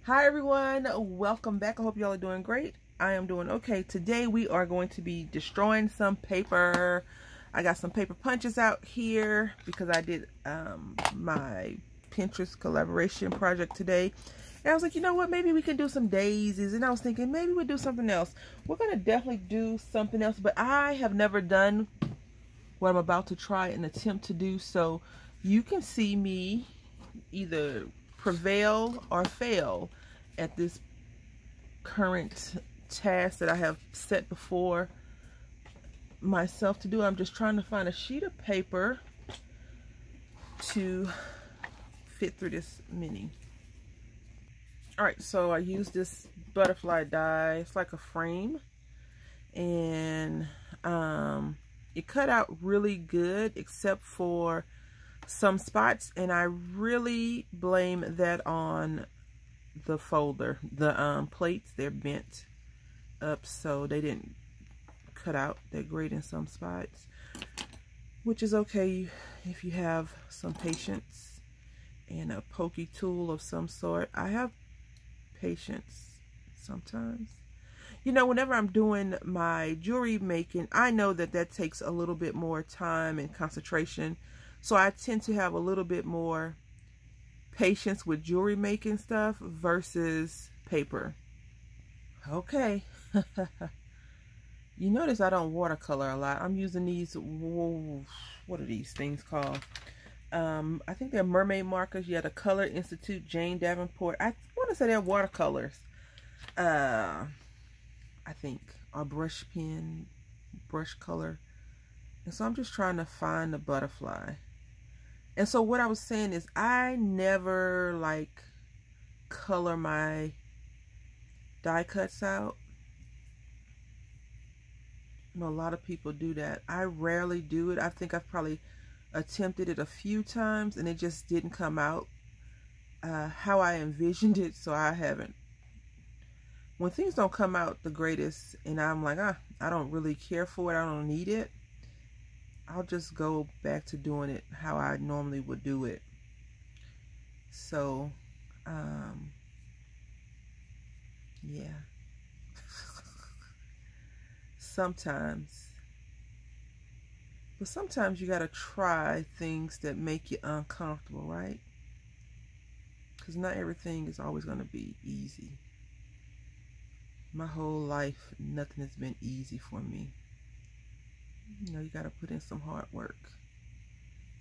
Hi everyone, welcome back. I hope y'all are doing great. I am doing okay. Today we are going to be destroying some paper. I got some paper punches out here because I did my Pinterest collaboration project today. And I was like, you know what, maybe we can do some daisies. And I was thinking maybe we'll do something else. We're going to definitely do something else, but I have never done what I'm about to try and attempt to do. So you can see me either prevail or fail at this current task that I have set before myself to do. I'm just trying to find a sheet of paper to fit through this mini. Alright, so I used this butterfly die. It's like a frame, and it cut out really good except for some spots, and I really blame that on the folder. The plates, they're bent up, so they didn't cut out that great in some spots, which is okay if you have some patience and a pokey tool of some sort. I have patience sometimes. You know, whenever I'm doing my jewelry making, I know that that takes a little bit more time and concentration. So I tend to have a little bit more patience with jewelry making stuff versus paper. Okay. You notice I don't watercolor a lot. I'm using these, what are these things called? I think they're mermaid markers. Yeah, the Color Institute, Jane Davenport. I want to say they're watercolors. I think, or brush pen, brush color. And so I'm just trying to find the butterfly. And so what I was saying is I never like color my die cuts out. I know a lot of people do that. I rarely do it. I think I've probably attempted it a few times and it just didn't come out how I envisioned it, so I haven't. When things don't come out the greatest and I'm like, I don't really care for it, I don't need it, I'll just go back to doing it how I normally would do it. So, yeah. Sometimes. But sometimes you gotta try things that make you uncomfortable, right? Because not everything is always gonna be easy. My whole life, nothing has been easy for me. You know, you got to put in some hard work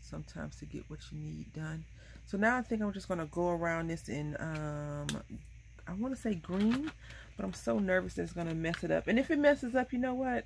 sometimes to get what you need done. So now I think I'm just going to go around this in, I want to say green, but I'm so nervous that it's going to mess it up. And if it messes up, you know what?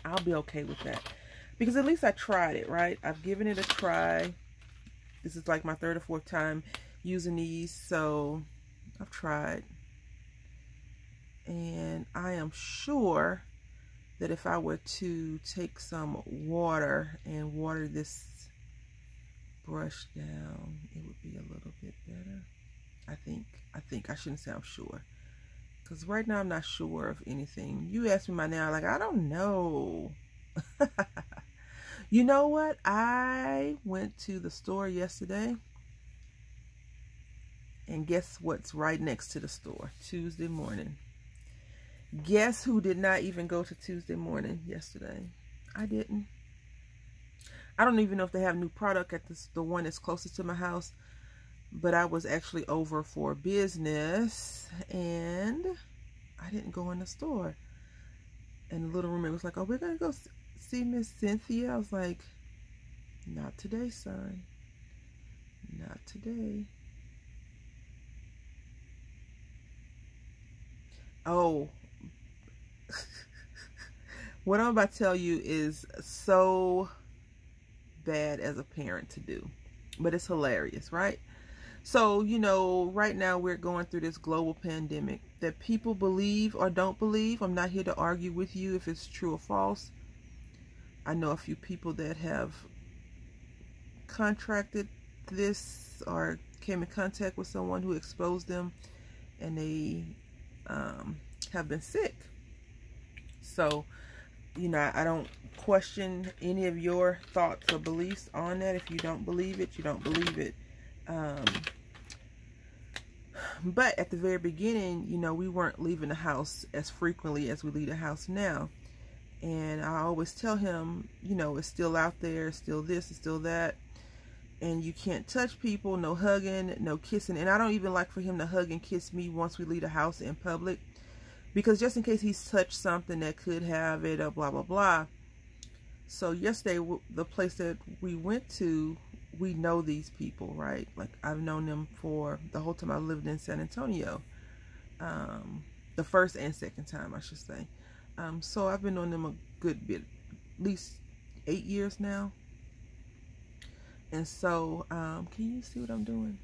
I'll be okay with that. Because at least I tried it, right? I've given it a try. This is like my third or fourth time using these, so I've tried. And I am sure that if I were to take some water and water this brush down, it would be a little bit better. I think I shouldn't say I'm sure, because right now I'm not sure of anything. You ask me my now, like, I don't know. You know what? I went to the store yesterday, and guess what's right next to the store? Tuesday morning. Guess who did not even go to Tuesday morning yesterday? I didn't. I don't even know if they have new product at the one that's closest to my house, but I was actually over for business and I didn't go in the store. And the little roommate was like, oh, we're gonna go see Miss Cynthia. I was like, not today, son. Not today. Oh, what I'm about to tell you is so bad as a parent to do, but it's hilarious, right? So, you know, right now we're going through this global pandemic that people believe or don't believe. I'm not here to argue with you if it's true or false. I know a few people that have contracted this or came in contact with someone who exposed them, and they have been sick. So, you know, I don't question any of your thoughts or beliefs on that. If you don't believe it, you don't believe it. But at the very beginning, you know, we weren't leaving the house as frequently as we leave the house now. And I always tell him, you know, it's still out there, it's still this, it's still that. And you can't touch people, no hugging, no kissing. And I don't even like for him to hug and kiss me once we leave the house in public, because just in case he's touched something that could have it or blah, blah, blah. So yesterday, the place that we went to, we know these people, right? Like, I've known them for the whole time I lived in San Antonio. The first and second time, I should say. So I've been knowing them a good bit, at least 8 years now. And so, can you see what I'm doing?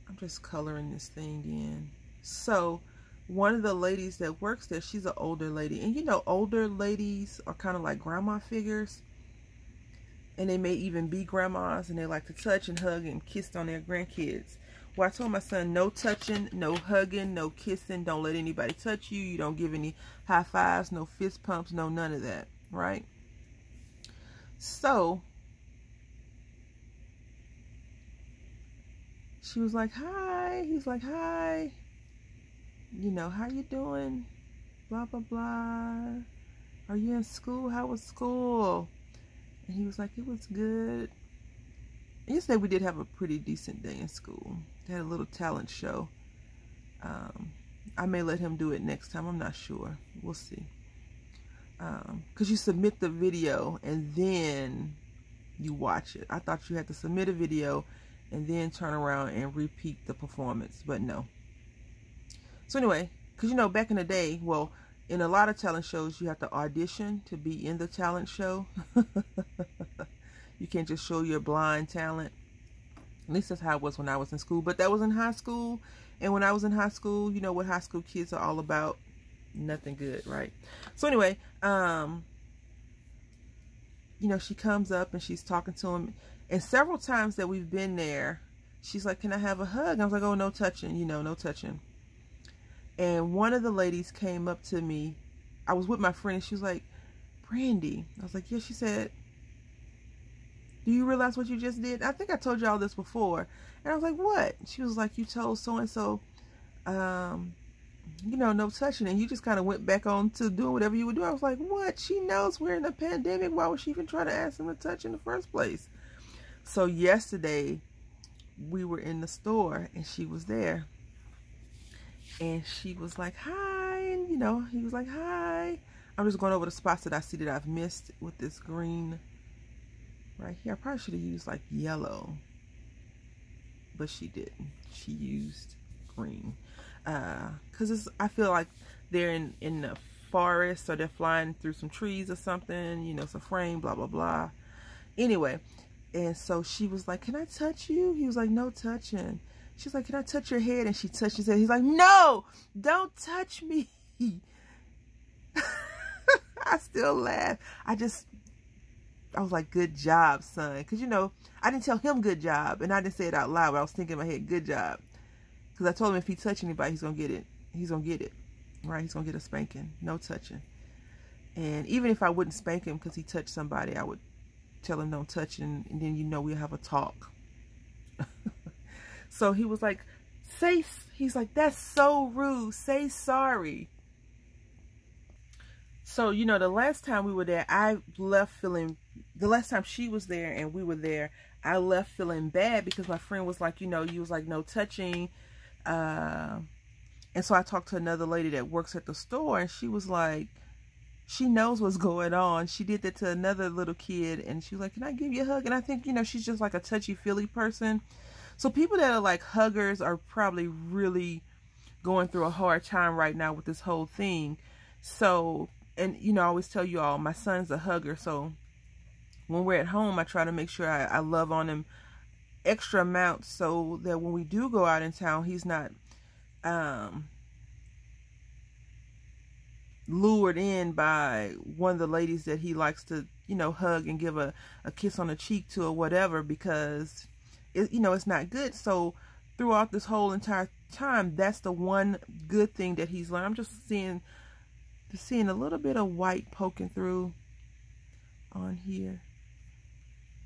I'm just coloring this thing in. So, one of the ladies that works there, she's an older lady. And you know, older ladies are kind of like grandma figures. And they may even be grandmas, and they like to touch and hug and kiss on their grandkids. Well, I told my son, no touching, no hugging, no kissing. Don't let anybody touch you. You don't give any high fives, no fist pumps, no none of that, right? So she was like, hi. He's like, hi. You know, how you doing? Blah, blah, blah. Are you in school? How was school? And he was like, it was good. Yesterday we did have a pretty decent day in school. They had a little talent show. I may let him do it next time. I'm not sure. We'll see. Because you submit the video and then you watch it. I thought you had to submit a video and then turn around and repeat the performance, but no. So anyway, because you know, back in the day, well, in a lot of talent shows, you have to audition to be in the talent show. You can't just show your blind talent. At least that's how it was when I was in school. But that was in high school. And when I was in high school, you know what high school kids are all about. Nothing good, right? So anyway, you know, she comes up and she's talking to him. And several times that we've been there, she's like, can I have a hug? I was like, oh, no touching, you know, no touching. And one of the ladies came up to me. I was with my friend and she was like, Brandy. I was like, yeah. She said, do you realize what you just did? I think I told you all this before. And I was like, what? She was like, you told so-and-so, you know, no touching. And you just kind of went back on to doing whatever you would do. I was like, what? She knows we're in a pandemic. Why would she even try to ask him to touch in the first place? So yesterday, we were in the store and she was there. And she was like, hi. And, you know, he was like, hi. I'm just going over the spots that I see that I've missed with this green right here. I probably should have used like yellow, but she didn't. She used green. Because I feel like they're in the forest, or they're flying through some trees or something, you know, some frame, blah, blah, blah. Anyway, and so she was like, can I touch you? He was like, no touching. She's like, can I touch your head? And she touched his head. He's like, no, don't touch me. I still laugh. I was like, good job, son. Because, you know, I didn't tell him good job. And I didn't say it out loud, but I was thinking in my head, good job. Because I told him if he touch anybody, he's going to get it. He's going to get it. Right? He's going to get a spanking. No touching. And even if I wouldn't spank him because he touched somebody, I would tell him don't touch, and then, you know, we'll have a talk. So he was like, he's like, that's so rude. Say sorry. So, you know, the last time we were there, I left feeling, the last time she was there and we were there, I left feeling bad because my friend was like, you know, you was like, no touching. And so I talked to another lady that works at the store, and she was like, she knows what's going on. She did that to another little kid, and she was like, can I give you a hug? And I think, you know, she's just like a touchy-feely person. So people that are like huggers are probably really going through a hard time right now with this whole thing. So, and, you know, I always tell you all, my son's a hugger. So when we're at home, I try to make sure I love on him extra amount so that when we do go out in town, he's not lured in by one of the ladies that he likes to, you know, hug and give a kiss on the cheek to or whatever, because you know, it's not good. So throughout this whole entire time, that's the one good thing that he's learned. I'm just seeing a little bit of white poking through on here.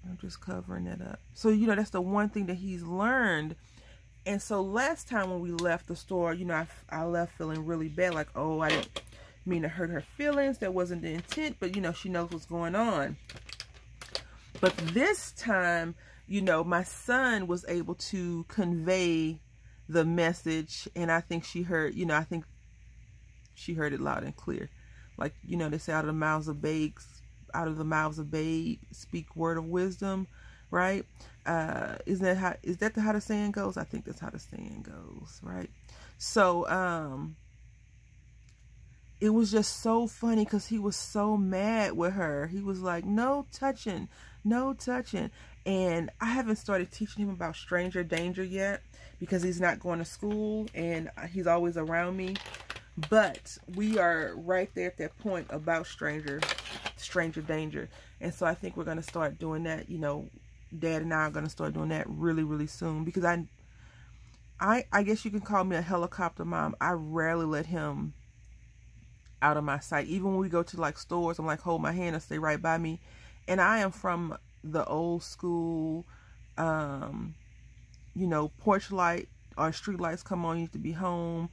I'm just covering it up. So, you know, that's the one thing that he's learned. And so last time when we left the store, you know, I left feeling really bad, like, oh, I didn't mean to hurt her feelings. That wasn't the intent, but, you know, she knows what's going on. But this time, you know, my son was able to convey the message, and I think she heard, you know, I think she heard it loud and clear. Like, you know, they say out of the mouths of babes, speak word of wisdom, right? Is that how the saying goes? I think that's how the saying goes, right? So it was just so funny because he was so mad with her. He was like, no touching, no touching. And I haven't started teaching him about stranger danger yet because he's not going to school and he's always around me. But we are right there at that point about stranger danger. And so I think we're going to start doing that. You know, Dad and I are going to start doing that really, really soon, because I guess you can call me a helicopter mom. I rarely let him out of my sight. Even when we go to like stores, I'm like, hold my hand and stay right by me. And I am from the old school, you know, porch light or street lights come on, you need to be home.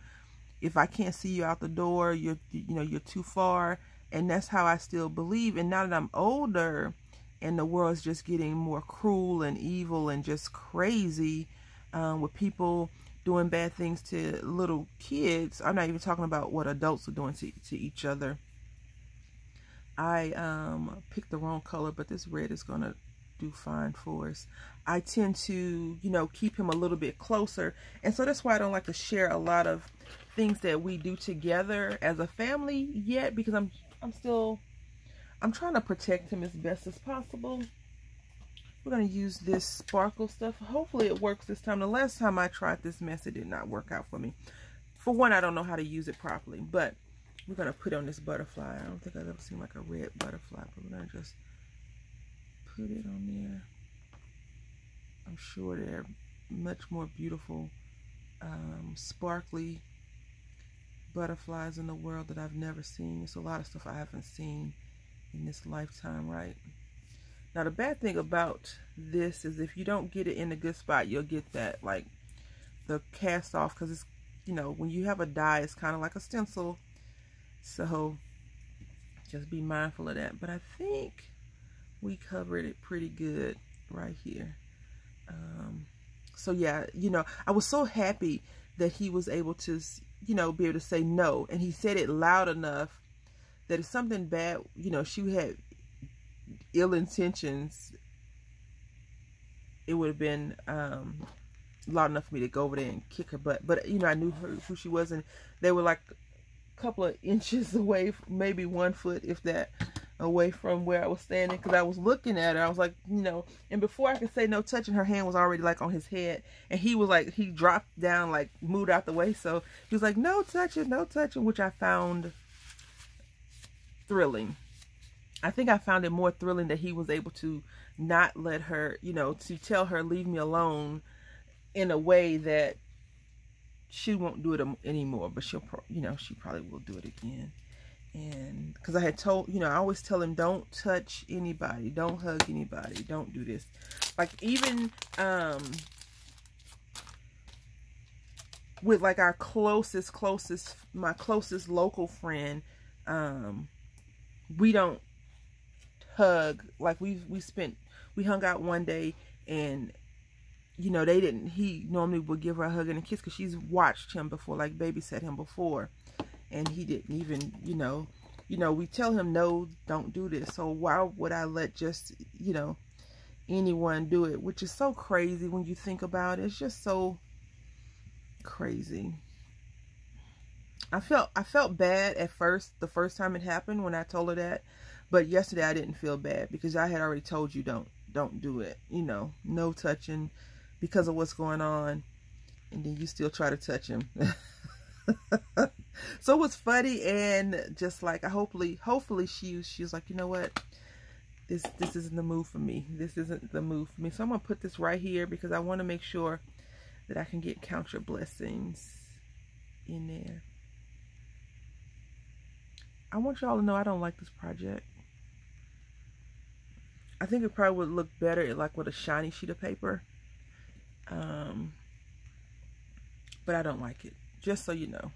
If I can't see you out the door, you're too far. And that's how I still believe. And now that I'm older and the world's just getting more cruel and evil and just crazy, with people doing bad things to little kids, I'm not even talking about what adults are doing to each other. I picked the wrong color, but this red is gonna do fine for us. I tend to, you know, keep him a little bit closer, and so that's why I don't like to share a lot of things that we do together as a family yet, because I'm trying to protect him as best as possible. We're going to use this sparkle stuff. Hopefully it works this time. The last time I tried this mess, it did not work out for me. For one, I don't know how to use it properly, but we're going to put on this butterfly. I don't think I've ever seen like a red butterfly, but we're going to just put it on there. I'm sure there are much more beautiful, sparkly butterflies in the world that I've never seen. There's a lot of stuff I haven't seen in this lifetime, right? Now, the bad thing about this is if you don't get it in a good spot, you'll get that, like, the cast off, because it's, you know, when you have a die, it's kind of like a stencil. So just be mindful of that. But I think we covered it pretty good right here. So yeah, you know, I was so happy that he was able to, you know, be able to say no. And he said it loud enough that if something bad, you know, she had ill intentions, it would have been loud enough for me to go over there and kick her butt. But, you know, I knew who she was, and they were like a couple of inches away, maybe 1 foot, if that, away from where I was standing, because I was looking at her. I was like, you know, and before I could say no touching, her hand was already like on his head, and he was like, he dropped down, like moved out the way. So he was like, no touching, no touching, which I found thrilling. I think I found it more thrilling that he was able to not let her, you know, to tell her, leave me alone, in a way that she won't do it anymore, but she'll, you know, she probably will do it again. And because I had told, you know, I always tell him, don't touch anybody, don't hug anybody, don't do this. Like, even with like our my closest local friend, we don't hug. Like, we hung out one day, and you know, he normally would give her a hug and a kiss because she's watched him before, like babysat him before, and he didn't even, you know, we tell him, no, don't do this. So why would I let just, you know, anyone do it? Which is so crazy when you think about it. It's just so crazy. I felt bad at first, the first time it happened, when I told her that. But yesterday I didn't feel bad because I had already told you, don't do it. You know, no touching because of what's going on. And then you still try to touch him. So it was funny, and just like, hopefully she was like, you know what, this isn't the move for me. This isn't the move for me. So I'm gonna put this right here because I want to make sure that I can get count your blessings in there. I want y'all to know I don't like this project. I think it probably would look better like with a shiny sheet of paper. but I don't like it, just so you know.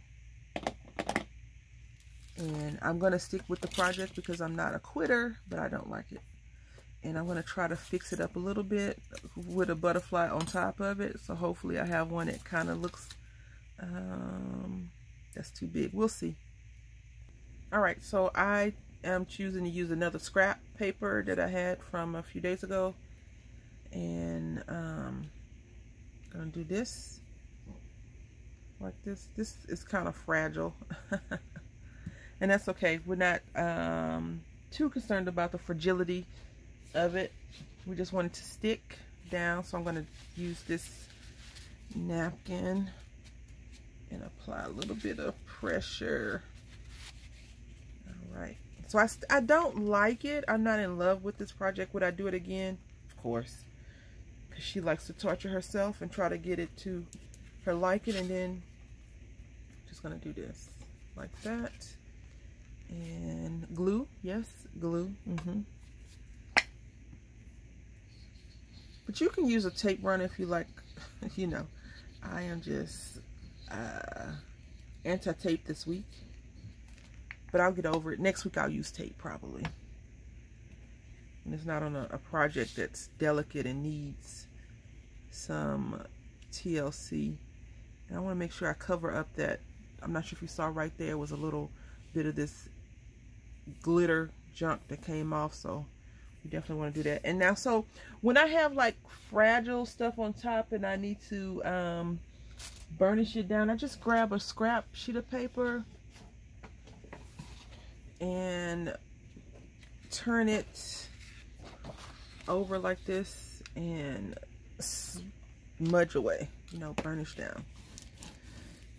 And I'm going to stick with the project because I'm not a quitter, but I don't like it. And I'm going to try to fix it up a little bit with a butterfly on top of it. So hopefully I have one that kind of looks, that's too big. We'll see. All right, so I am choosing to use another scrap paper that I had from a few days ago. And I'm going to do this like this. This is kind of fragile. And that's okay. We're not too concerned about the fragility of it. We just want it to stick down. So I'm going to use this napkin and apply a little bit of pressure. All right. So I don't like it. I'm not in love with this project. Would I do it again? Of course. Because she likes to torture herself and try to get it to her liking. And then just going to do this like that. And glue, yes, glue. But you can use a tape runner if you like. You know, I am just anti-tape this week, but I'll get over it. Next week I'll use tape probably, and it's not on a project that's delicate and needs some TLC. And I want to make sure I cover up that. I'm not sure if you saw right there was a little bit of this glitter junk that came off, so you definitely want to do that. And now, so when I have like fragile stuff on top and I need to burnish it down, I just grab a scrap sheet of paper and turn it over like this and smudge away, you know, burnish down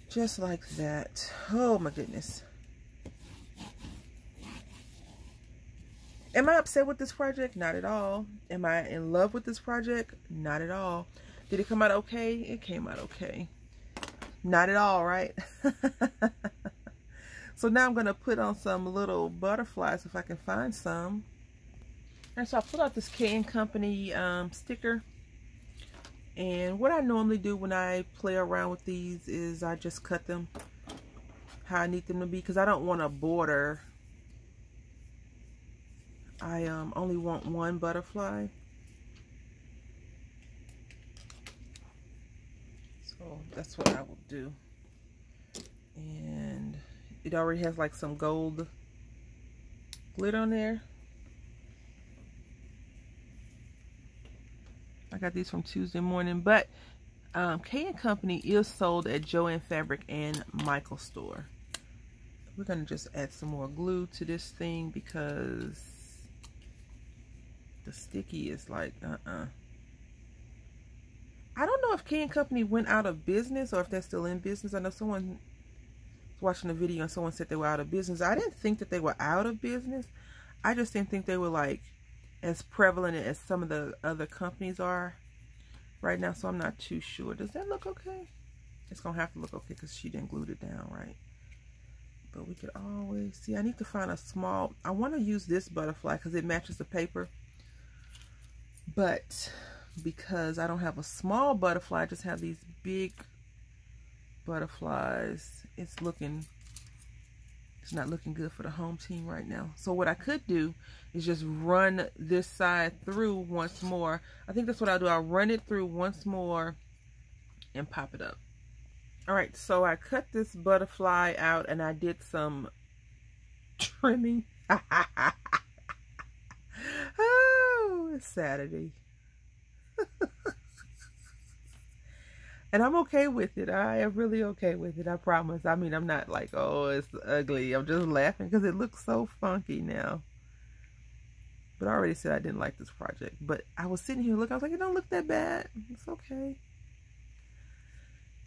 just like that. Oh my goodness. Am I upset with this project? Not at all. Am I in love with this project? Not at all. Did it come out okay? It came out okay. Not at all, right? So now I'm going to put on some little butterflies if I can find some. And so I pulled out this K & Company sticker. And what I normally do when I play around with these is I just cut them how I need them to be, because I don't want a border. I only want one butterfly. So that's what I will do. And it already has like some gold glitter on there. I got these from Tuesday Morning, but K & Company is sold at Joann Fabric and Michael store. We're going to just add some more glue to this thing because the sticky is like, I don't know if K & Company went out of business or if they're still in business. I know someone was watching the video and someone said they were out of business. I didn't think that they were out of business. I just didn't think they were like as prevalent as some of the other companies are right now. So I'm not too sure. Does that look okay? It's going to have to look okay because she didn't glue it down right. But we could always see. I need to find a small. I want to use this butterfly because it matches the paper. But because I don't have a small butterfly, I just have these big butterflies. It's not looking good for the home team right now. So what I could do is just run this side through once more. I think that's what I'll do. I'll run it through once more and pop it up. All right, so I cut this butterfly out and I did some trimming. Oh, it's Saturday. And I'm okay with it. I am really okay with it. I promise. I mean, I'm not like, oh, it's ugly. I'm just laughing because it looks so funky now. But I already said I didn't like this project. But I was sitting here looking. I was like, it don't look that bad. It's okay.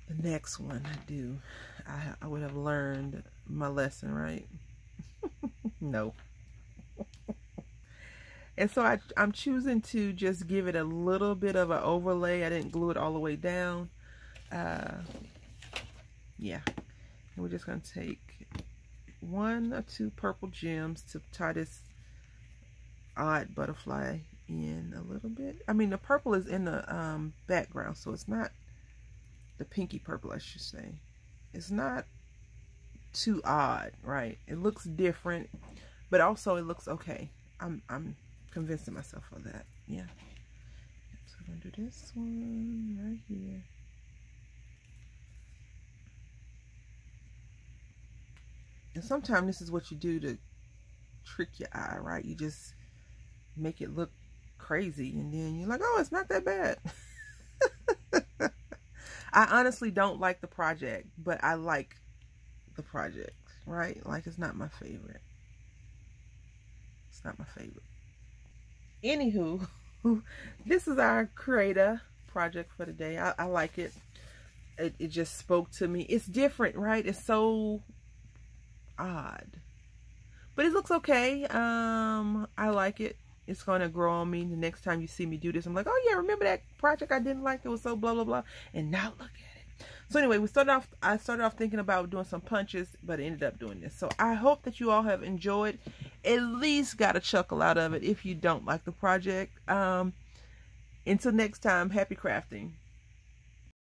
The next one I do, I would have learned my lesson, right? No. And so I'm choosing to just give it a little bit of an overlay. I didn't glue it all the way down. Yeah. And we're just going to take 1 or 2 purple gems to tie this odd butterfly in a little bit. I mean, the purple is in the background, so it's not the pinky purple, I should say. It's not too odd, right? It looks different, but also it looks okay. I'm convincing myself of that. Yeah. So I'm gonna do this one right here. And sometimes this is what you do to trick your eye, right? You just make it look crazy, and then you're like, oh, it's not that bad. I honestly don't like the project, but I like the project, right? Like, it's not my favorite. It's not my favorite. Anywho, this is our Cray-Da project for today. I like it. It just spoke to me. It's different, right? It's so odd, but it looks okay. I like it. It's going to grow on me. The next time you see me do this, I'm like, oh yeah, remember that project I didn't like? It was so blah, blah, blah. And now look at it. So anyway, I started off thinking about doing some punches, but I ended up doing this. So I hope that you all have enjoyed, at least got a chuckle out of it if you don't like the project. Until next time, happy crafting.